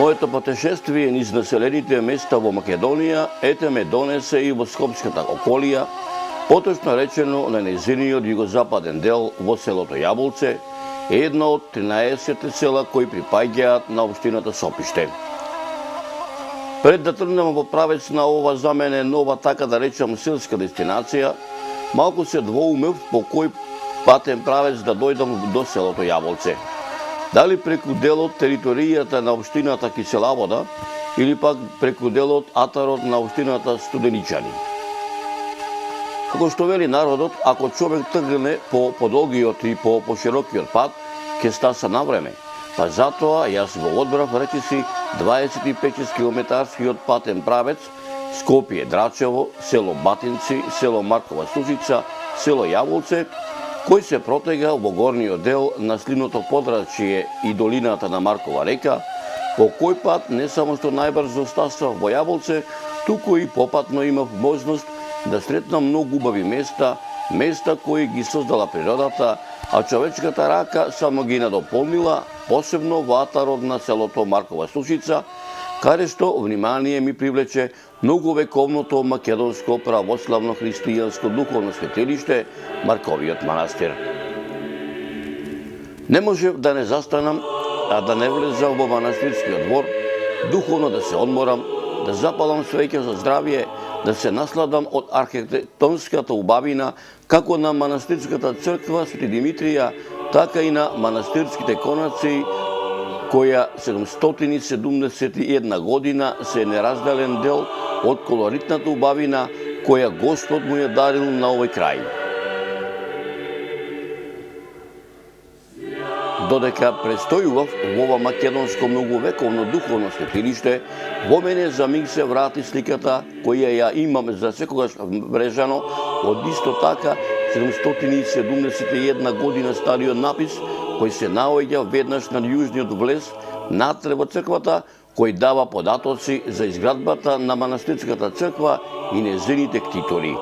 Моето пътешествие низ населените места во Македонија ете ме донесе и во Скопската околија, поточно речено на нејзиниот југозападен дел во селото Јаболце, едно од 13 села кои припаѓаат на општината Сопиште. Пред да тргнам во правец на ова за мене нова, така да речам, селска дестинација, малку се двоумев по кој патен правец да дојдам до селото Јаболце. Дали преку делот територијата на општината Киселавода или пак преку делот атарот на општината Студеничани. Како што вели народот, ако човек тргне по подолгиот и по поширокиот пат, ќе стаса на време. Па затоа јас го одбрав речиси 25 километарскиот патен правец Скопје Драчево, село Батинци, село Маркова Сушица, село Јаболце, кој се протега во горниот дел на сливното подрачје и долината на Маркова река, по кој пат не само што најбрзо стасав во Јаболце, туку и попатно имав можност да сретнам многу убави места, места кои ги создала природата, а човечката рака само ги надополнила, посебно во атарот на селото Маркова Сушица, каде што внимание ми привлече многовековното македонско православно христијанско духовно светилиште Марковиот манастир. Не можев да не застанам, а да не влезам во манастирскиот двор, духовно да се одморам, да запалам свеќе за здравје, да се насладам од архитектонската убавина како на манастирската црква Свети Димитрија, така и на манастирските конаци, која 771 година се неразделен дел од колоритната убавина која Господ му ја дарил на овој крај. Додека престојував во ова македонско многовековно духовно светилиште, во мене за миг се врати сликата која ја имам за секогаш врежано од исто така 771 година стариот напис кој се наоѓа веднаш на јужниот влез натре во црквата, кој дава податоци за изградбата на манастирската црква и незините ктитори.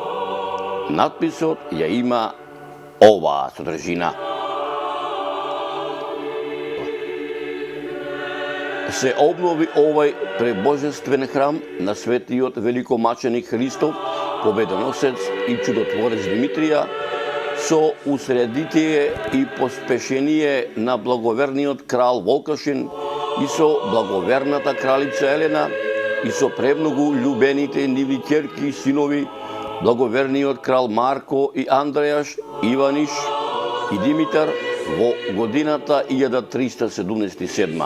Надписот ја има оваа содржина. Се обнови овај пребожествен храм на светиот великомаченик Христов, победоносец и чудотворец Димитрија, со усредитие и поспешение на благоверниот крал Волкашин и со благоверната кралица Елена и со премногу љубените нивни ќерки и синови, благоверниот крал Марко и Андрејаш, Иваниш и Димитар во годината 1377.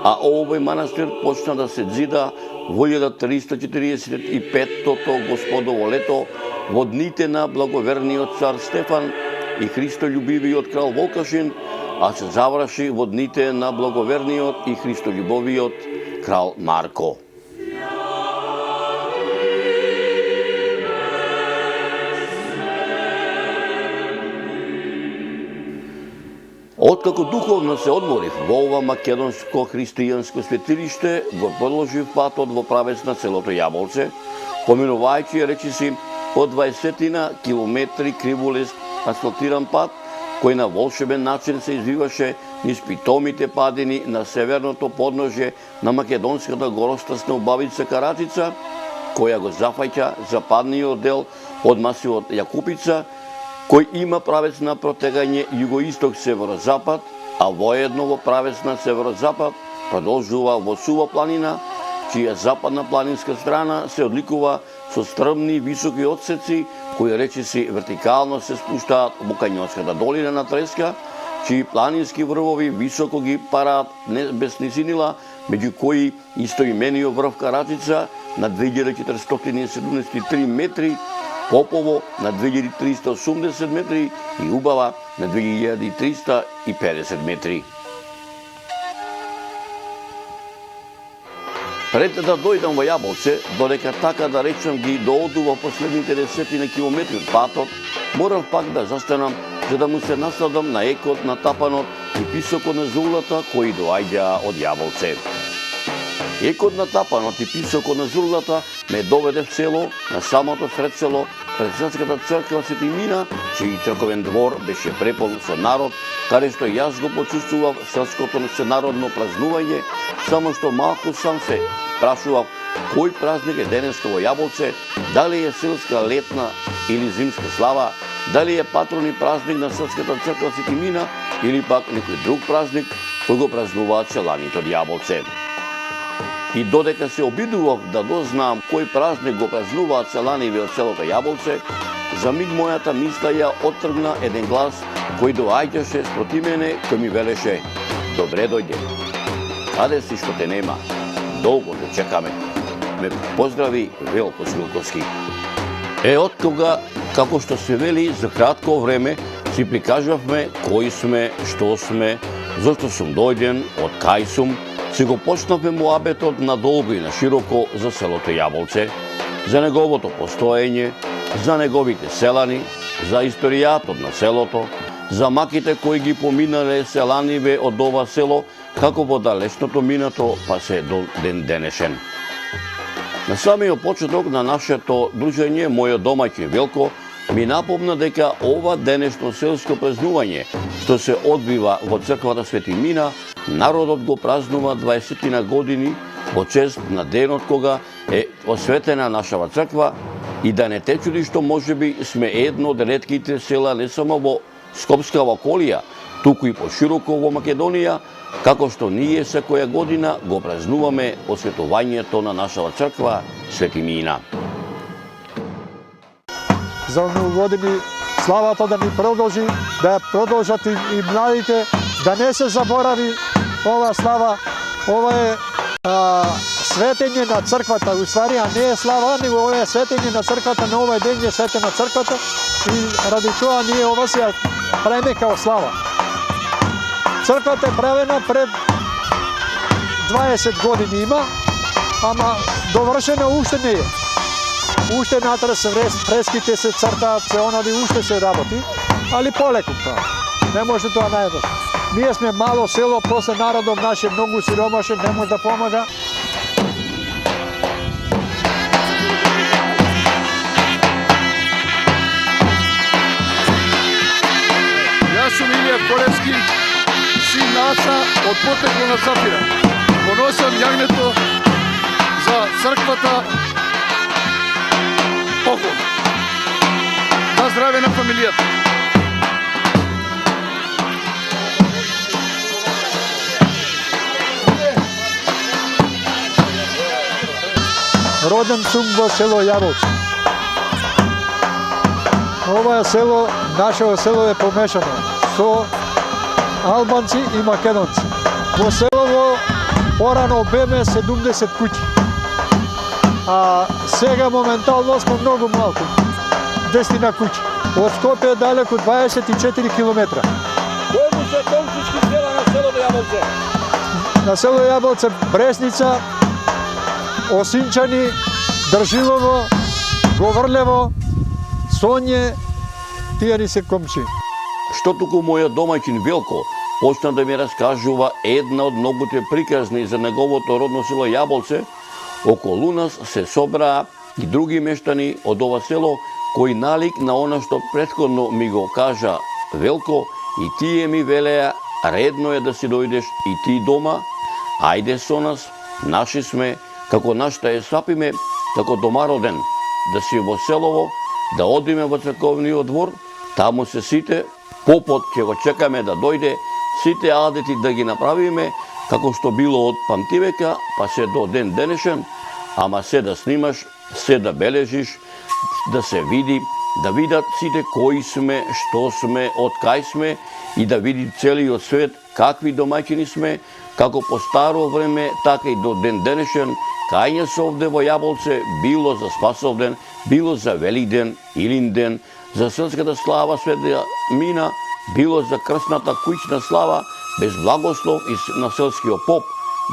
А овој манастир почна да се зида во 1345-тото Господово лето, во дните на благоверниот цар Стефан и христољубивиот крал Волкашин, а се заврши во дните на благоверниот и христољубовиот крал Марко. Откако духовно се одморив во ова македонско христијанско светилиште, го продолжив патот во правец на селото Јаболце, поминувајќи речиси по 20 километри криволест асфалтиран пат, кој на волшебен начин се извиваше низ питомите падини на северното подножје на македонската горостасна убавица Карачица, која го зафаќа западниот дел од масивот Јакупица, кој има правец на протегање југоисток-северозапад, а воедно во правец на северозапад продолжува во Сува планина, чија западна планинска страна се одликува со стрмни високи отсеци, кои речиси вертикално се спуштаат во Кањонската долина на Треска, чии планински врвови високо ги параат без низинила, меѓу кои истоимениот врв Карачица на 2473 метри, Попово на 2380 метри и Убава на 2350 метри. Пред да дојдам во Јаболце, додека така да речем ги доодува последните 10 километри од патот, морав пак да застанам за да му се насладам на екот на тапанот и писокот на зулата кои доаѓа од Јаболце. Екот на тапанот и писокот на зулата ме доведе в село, на самото сред село, пред Светската црква Свети Мина, чиј црковен двор беше препон со народ, каде што јас го почувствував селското народно празнување, само што малку сам се прашував кој празник е денеска во Јаболце, дали е селска летна или зимска слава, дали е патрони празник на Српската црква Свети Мина или пак некој друг празник кој го празнуваат селаните од Јаболце. И додека се обидував да дознаам кој празник го празнуваат селаните од селото Јаболце, за миг мојата мисла ја оттргна еден глас кој доаѓаше спроти мене, кој ми велеше: добре дојде. Каде си што те нема? Долго те чекаме. Ме поздрави Велко Смилковски. Од кога, како што се вели, за кратко време си прикажавме кои сме, што сме, зашто сум дојден, од кај сум, си го почнавме муабетот надолго и на широко за селото Јаболце, за неговото постоење, за неговите селани, за историјатот на селото, за маките кои ги поминале селаниве од ова село, како во далечното минато, па се до ден денешен. На самиот почеток на нашето дружење, мојот домаќин Велко ми напомна дека ова денешно селско празнување, што се одбива во црквата Свети Мина, народот го празнува 20 години во чест на денот кога е осветена нашава црква, и да не те чуди што можеби сме едно од ретките села не само во Скопска околија, туку и пошироко во Македонија, како што ние секоја година го празнуваме осветувањето на нашава црква Свети Мина. За години славата да ни продолжи, да ја продолжат и младите, да не се заборави ова слава. Ова е светење на црквата, уствари, а не е слава, него ова е светење на црквата, на овој ден е светена црквата и ради тоа ние ова се правиме као слава. Црквата е правена пред 20 години има, ама довршена уште не е. Уште натре се фреските се цртаат, се онади уште се работи, али полеку тоа. Не може тоа најдеш. Ние сме мало село, после народот наш е многу сиромашен, не може да помага. Јас сум Илија Колевски, син на Аца од потекло на Цафира. Поносам јагнето за црквата поклон. На здраве на фамилијата. Роден сум во село Јаболце. Ова село, нашето село е помешано со албанци и македонци. Во селово порано беме 70 куќи. А сега моментално сме многу малку. 10 куќи. Од Скопје е далеку 24 километра. Кои се домшички села на селото Јаболце? На село Јаболце Бресница, Осинчани, Држилово, Говорлево, Сонје, тие ни се комши. Што туку мојот домаќин Велко почна да ми раскажува една од многуте приказни за неговото родно село Јаболце, околу нас се собраа и други мештани од ова село кои налик на она што претходно ми го кажа Велко, и тие ми велеа: редно е да си дојдеш и ти дома, ајде со нас, наши сме, како нашта е сапиме, како домароден, да си во селово, да одиме во црковниот двор, таму се сите, попот ќе го чекаме да дојде, сите адети да ги направиме, како што било од памтивека, па се до ден денешен, ама се да снимаш, се да бележиш, да се види, да видат сите кои сме, што сме, од кај сме, и да види целиот свет какви домаќини сме, како по старо време, така и до ден денешен, кај се овде во Јаболце, било за Спасовден, било за Великден, Илинден, за селската слава Света Мина, било за крсната куќна слава, без благослов и на селскиот поп,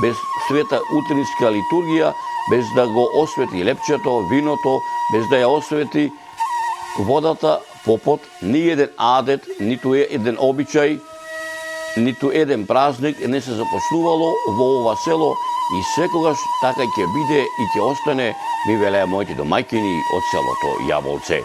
без света утринска литургија, без да го освети лепчето, виното, без да ја освети водата, попот, ни еден адет, ниту еден обичај, ниту еден празник не се започнувало во ова село, и секогаш така ќе биде и ќе остане, ми велеа моите домаќини од селото Јаболце.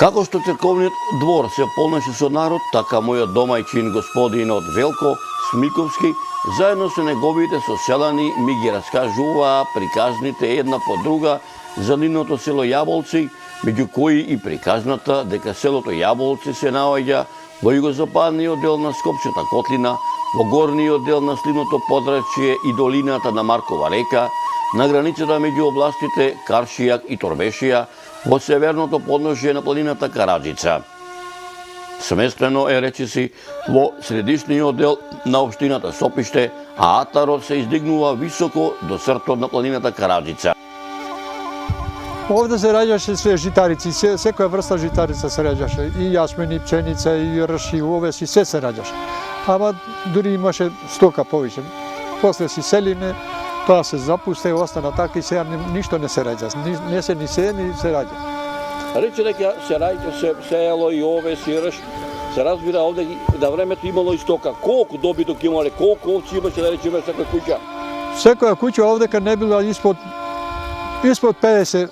Како што црковниот двор се полнеше со народ, така мојот домајчин господинот Велко Смиковски, заедно со неговите соселани ми ги раскажуваа приказните една по друга за нивното село Јаболци, меѓу кои и приказната дека селото Јаболци се наоѓа во југозападниот дел на Скопската котлина, во горниот дел на Сливното подрачје и долината на Маркова река, на границата меѓу областите Каршијак и Торбешија, во северното подножје на планината Караджица. Сместено е, речиси, во средишниот дел на општината Сопиште, а атарот се издигнува високо до сртот на планината Караджица. Овде се раѓаше све житарици, секоја врста житарица се раѓаше, и јашмени, пченица, и рши, овес, и се раѓаше. Ама дури имаше стока повеќе. После си селиме, тоа се запусте, остана така и сега ништо не се раѓа. Не се ни се, ни се раѓа. Рече дека се раѓа се сеело и овес и рш. Се разбира овде на времето имало и стока. Колку добиток имале, колку овци имаше, да речеме, секоја куќа? Секоја куќа овдека не била испод 50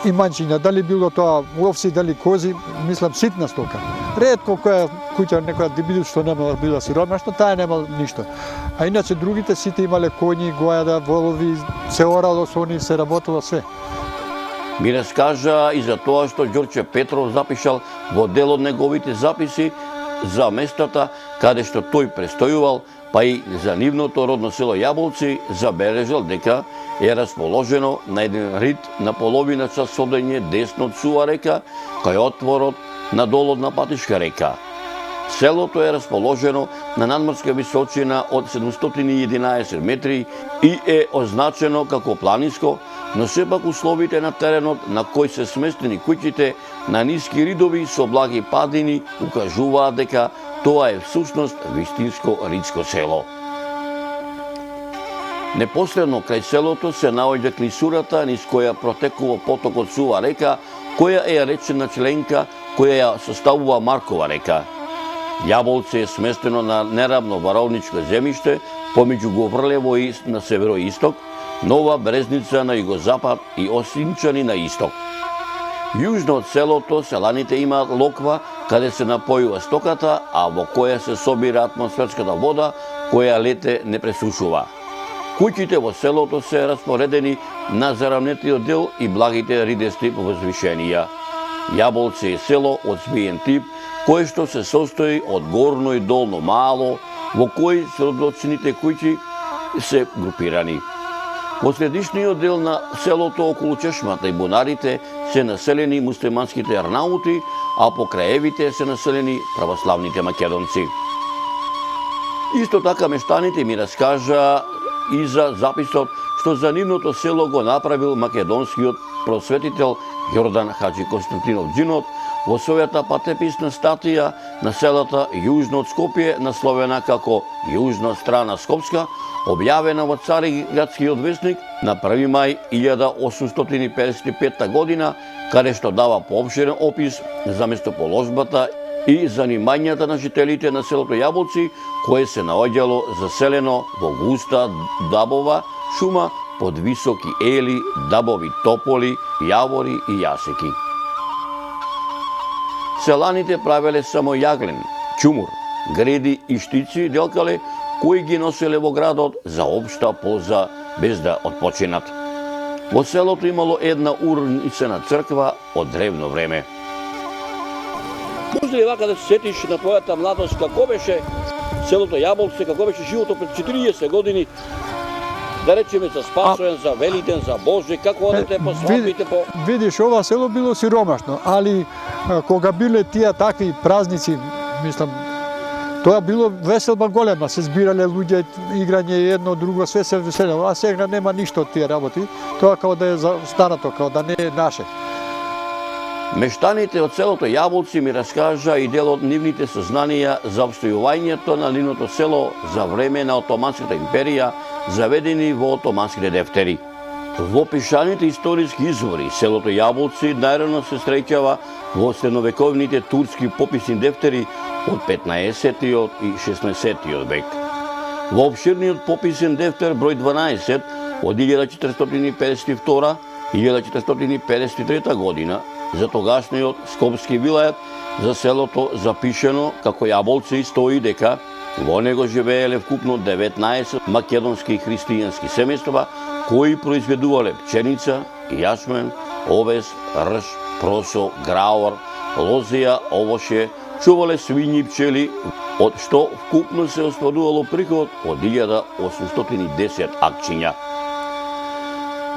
имањчиња, дали било тоа овци, дали кози, мислам ситна стока. Ретко која куќа некоја дебил што немала била сиромашна, таа немала ништо. А иначе другите сите имале коњи, гојада, волови, се орало со нив, се работело све. Ми раскажа и за тоа што Ѓорче Петров запишал во дел од неговите записи за местата каде што тој престојувал, па и за нивното родно село Јаболци, забележал дека е расположено на еден рид на половина час одење десно од Сува река, кај отворот на долот на Патишка река. Селото е расположено на надморска височина од 711 метри и е означено како планинско, но сепак условите на теренот на кој се сместени куќите на ниски ридови со благи падини укажуваат дека тоа е всушност вистинско ридско село. Непосредно крај селото се наоѓа клисурата низ која протекува потокот Сува река, која е речена членка која ја составува Маркова река. Јаболци е сместено на неравно варовничко земјиште помеѓу Говрлево на североисток, Нова Брезница на југозапад и Осинчани на исток. Јужно од селото селаните имаат локва каде се напојува стоката, а во која се собира атмосферската вода која лете не пресушува. Куќите во селото се распоредени на зарамнетиот дел и благите ридести возвишенија. Јаболци е село од збиен тип, кое што се состои од горно и долно мало, во кои средочните куќи се групирани. Во средишниот дел на селото околу чешмата и бунарите се населени муслиманските арнаути, а по краевите се населени православните македонци. Исто така мештаните ми раскажа и за записот што за нивното село го направил македонскиот просветител Јордан Хаджи Константинов Џинот во својата патеписна статија на селата јужно од Скопје, насловена како Јужна страна Скопска, објавена во Цариградскиот весник на 1. мај 1855 година, каде што дава поопширен опис за местоположбата и занимањата на жителите на селото Јаболци, кое се наоѓало заселено во густа дабова шума под високи ели, дабови тополи, јавори и јасеки. Селаните правеле само јаглен, чумур, греди и штици делкале, кои ги носеле во градот за општа полза без да отпочинат. Во селото имало една урницена црква од древно време. Може ли вака да се сетиш на твојата младост како беше селото Јаболци, како беше живото пред 40 години, да речеме за Спасоен, за Велиден, за Божи, како одете по свадбите по... Видиш, ова село било сиромашно, али кога биле тие такви празници, мислам, тоа било веселба голема, се збирале луѓе, играње едно, друго, све се веселело, а сега нема ништо од тие работи, тоа као да е старато, као да не е наше. Мештаните од селото Јаболци ми раскажа и дел од нивните сознанија за обстојувањето на нивното село за време на Отоманската империја, заведени во отоманските дефтери. Во пишаните историски извори, селото Јаболци најрано се среќава во средновековните турски пописни дефтери од 15-тиот и 16-тиот век. Во обширниот пописен дефтер број 12 од 1452-1453 година за тогашниот Скопски вилајат, за селото запишено како Јаболци стои дека во него живееле вкупно 19 македонски христијански семејства кои произведувале пченица, јачмен, овес, рж, просо, граор, лозија, овоше, чувале свињи и пчели, од што вкупно се остварувало приход од 1810 акчиња.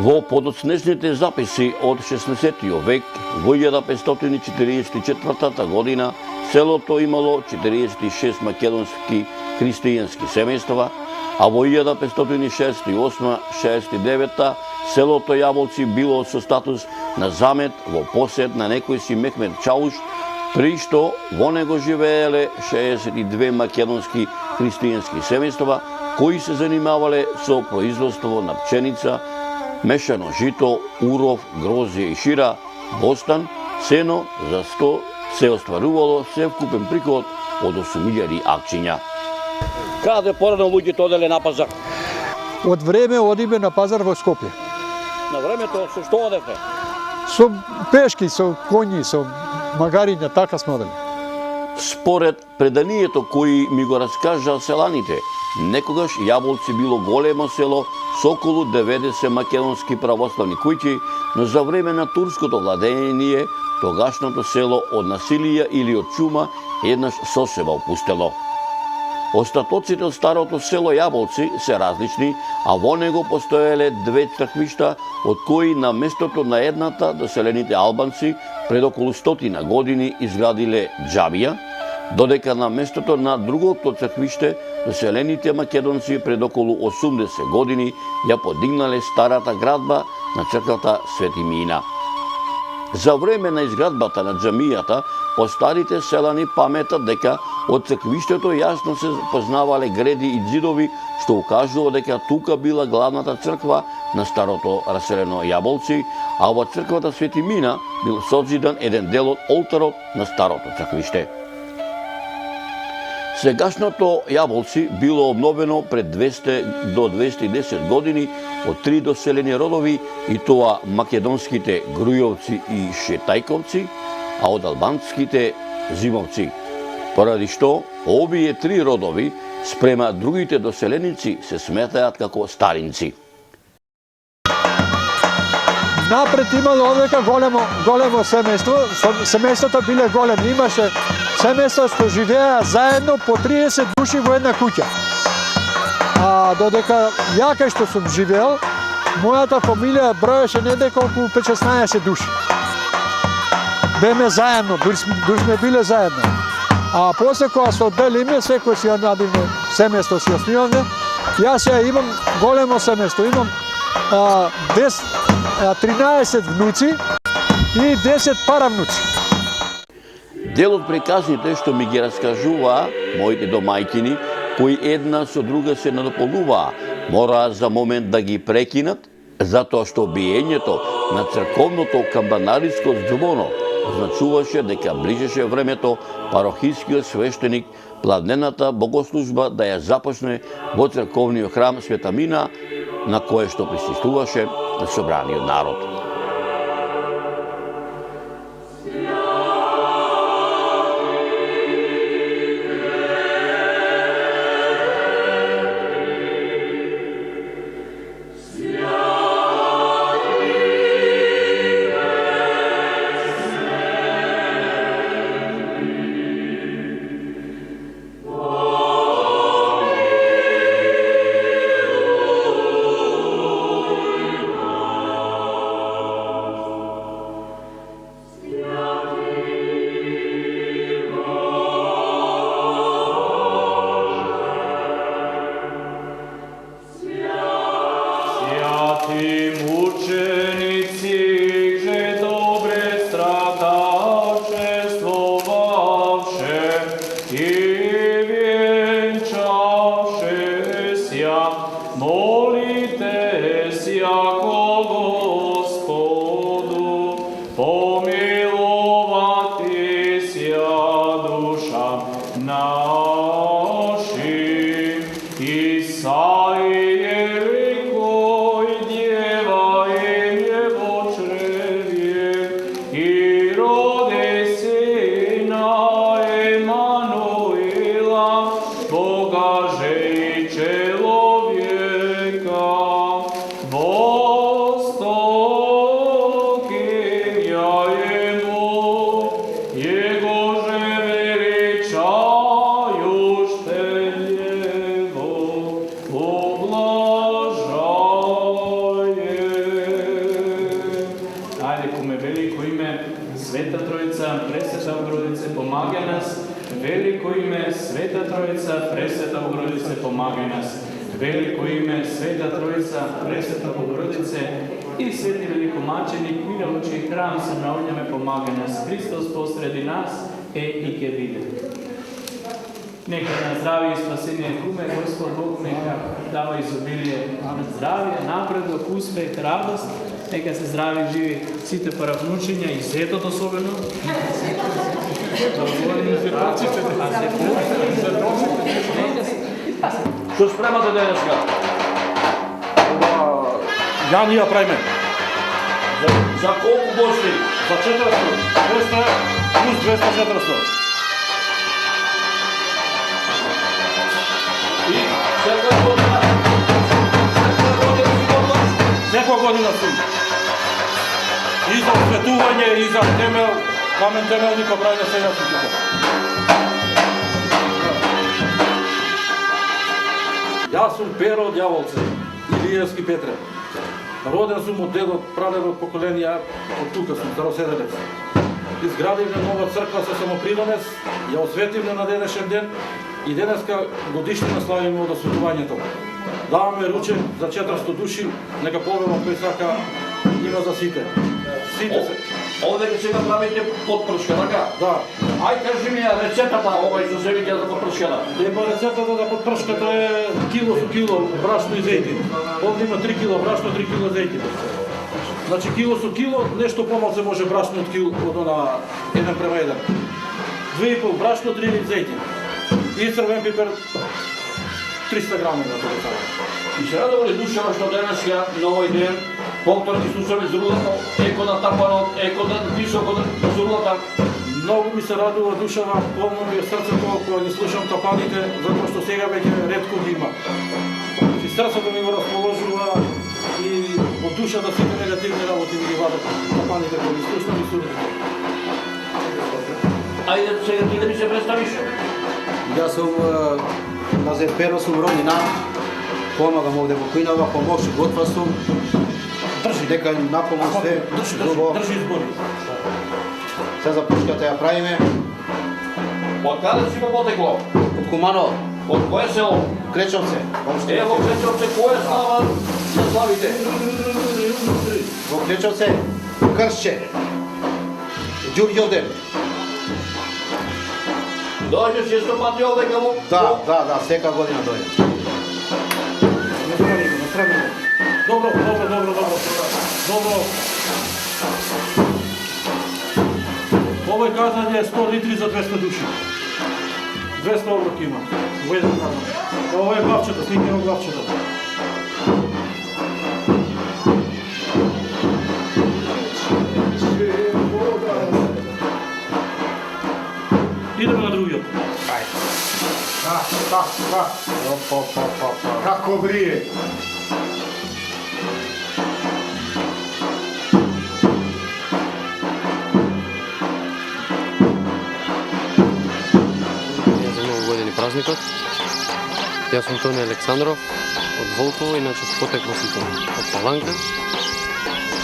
Во подоцнешните записи од 16 век, во 1544 година, селото имало 46 македонски христијански семејства, а во 1568-69 селото Јаболци било со статус на замет во посед на некој си Мехмед Чауш, при што во него живееле 62 македонски христијански семејства кои се занимавале со производство на пченица, мешано жито, уров, грозје и шира, бостан, сено за 100 се остварувало се вкупен приход од 8000 акчиња. Каде порано луѓето оделе на пазар? Од време одиме на пазар во Скопје. На времето со што одевте? Со пешки, со коњи, со магариња, така сме одели. Според преданието кои ми го раскажа селаните, некогаш Јаболци било големо село со околу 90 македонски православни куќи, но за време на турското владење тогашното село од насилие или од чума еднаш сосеба опустело. Остатоците од старото село Јаболци се различни, а во него постоеле две црквишта, од кои на местото на едната доселените албанци пред околу 100 години изградиле џамија, додека на местото на другото црквиште доселените македонци пред околу 80 години ја подигнале старата градба на црквата Свети Мина. За време на изградбата на џамијата, постарите селани паметат дека од црквиштето јасно се познавале греди и ѕидови, што укажува дека тука била главната црква на старото раселено Јаболци, а во црквата Свети Мина бил созидан еден дел од олтарот на старото црквиште. Сегашното Јаболци било обновено пред 200 до 210 години од 3 доселени родови, и тоа македонските Грујовци и Шетајковци, а од албанските Зимовци, поради што овие 3 родови спрема другите доселеници се сметаат како старинци. Напред имало овека големо семејство, семејствата биле големи, имаше семејства што живеа заедно по 30 души во една куќа. А додека ја кај што сум живеел, мојата фамилија броеше недека околу 15-16 души. Беме заедно, дури сме биле заедно. А после кога се одделиме, секој си ја надивне семејство си основне, јас ја имам големо семејство, имам 13 внуци и 10 паравнуци. Дел од приказните што ми ги раскажуваа моите домајкини, кои една со друга се надополнуваа, мораа за момент да ги прекинат, затоа што биењето на црковното камбанариско звоно означуваше дека ближеше времето парохискиот свештеник пладнената богослужба да ја започне во црковниот храм Света Мина, на кое што присуствуваше на собраниот народ. И помагай нас. Велико име, Света Троица, Пресвета Богородице, помагай нас. Велико име, Света Троица, Пресвета Богородице и Свети Великомаченик, милоучи храм се наоѓаме, помагай нас. Христос посреди нас и ке биде. Нека на здравие и спасение куме, Господ Бог нека дава изобилие на здравие, напредок, успех, радост. Нека се здрави живи сите парафнучиња и светот особено. Што спремате денеска? Јанија правиме. За колку гости? За 400, 200 плюс 200, 400. И секоја година Секоја година сум. И за осветување, и за темел, камен темелника правиме се јас тука. Јас сум Перо од Јаволце, Илиевски Петре. Роден сум од дедот, прадедот поколенија, од тука сум, Староседелец. Изградивме нова црква со самопридонес, ја осветивме на денешен ден и денеска годишнина славиме од осветувањето. Даваме ручек за 400 души, нека поверувам кој сака, има за сите. Сите се. Овде ќе сега правите подпршка, така? Да. Ај кажи ми ја рецептата овој што се виѓа за подпршката. Еба рецептата за подпршката е кило со кило брашно и зејтин. Овде има 3 кило брашно, 3 кило зејтин. Значи кило со кило, нешто помалку може брашно од кило од она 1:1. 2,5 брашно, 3 зејтин. И црвен пипер 300 грами на тоа. И се радували душава што денеска на овој ден повторно Исусови зрулата, еко на тапанот, еко на високо на зрулата. Многу ми се радува душава, полно ми е срцето кога ги слушам тапаните, затоа што сега веќе ретко ги има. И срцето ми го расположува и од душата сите негативни работи ми ги вадат тапаните кога ги слушам и судите. Ајде сега ти да ми се представиш. Јас сум Назер Перо, сум роднина. Помагам овде во кујнава, помогши готва сум. Држи. Дека наполно све друго. Држи избори. Се за пушката ја правиме. Од каде си го потекло? Од Куманово, Од кое село? Кречовце. Ево Кречовце, која слава да славите? Во Кречовце, Кршче. Ѓурѓовден. Дојдеш често пати овде каму? Да, сека година дојдем. Добро. Овој казан е 100 литри за 200 души. 200 оброки има. Во еден казан. Ова е главчето, сникнемо главчето. Идеме на другиот. Како грие. За ново години празникот. Јас сум Тони Александров од Волково, иначе потекло сум од Паланка.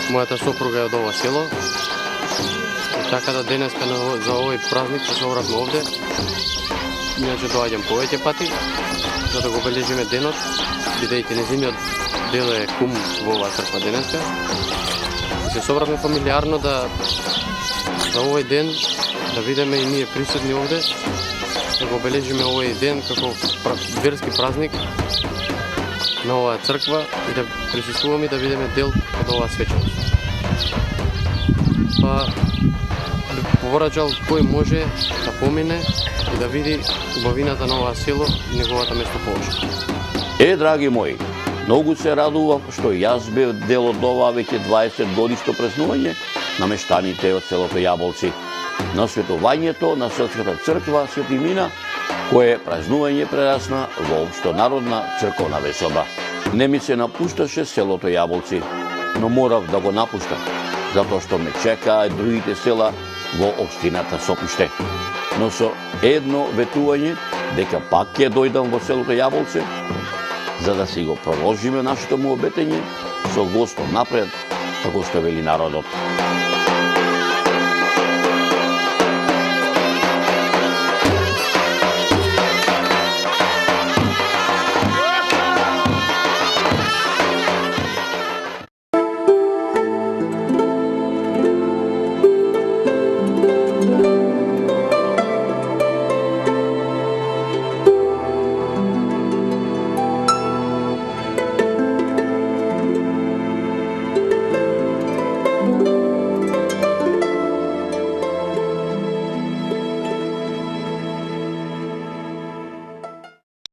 Мојата сопруга е од ова село. И така да денеска за овој празник се собравме овде. Иначе доаѓам повеќе пати за да го обележиме денот, бидејќи незиниот дел е кум во оваа црква денеска. И се собравме фамилиарно да за овој ден да видиме и ние присутни овде, да го обележиме овој ден како верски празник на оваа црква и да присуствуваме и да видиме дел од оваа свечаност. Па поворачал кој може да помине и да види убавината на оваа село и неговата местоположка. Драги мои, многу се радувам што јас бев дел од ова веќе 20 годишно празнување на мештаните од селото Јаболци, на светувањето на Српската црква Свети Мина, кое празнување прерасна во општонародна црковна веселба. Не ми се напушташе селото Јаболци, но морав да го напуштам, затоа што ме чекаа другите села во општината Сопиште. Но со едно ветување дека пак ќе дојдам во селото Јаболце, за да си го продолжиме нашето му обетење со Господ напред, како што вели народот.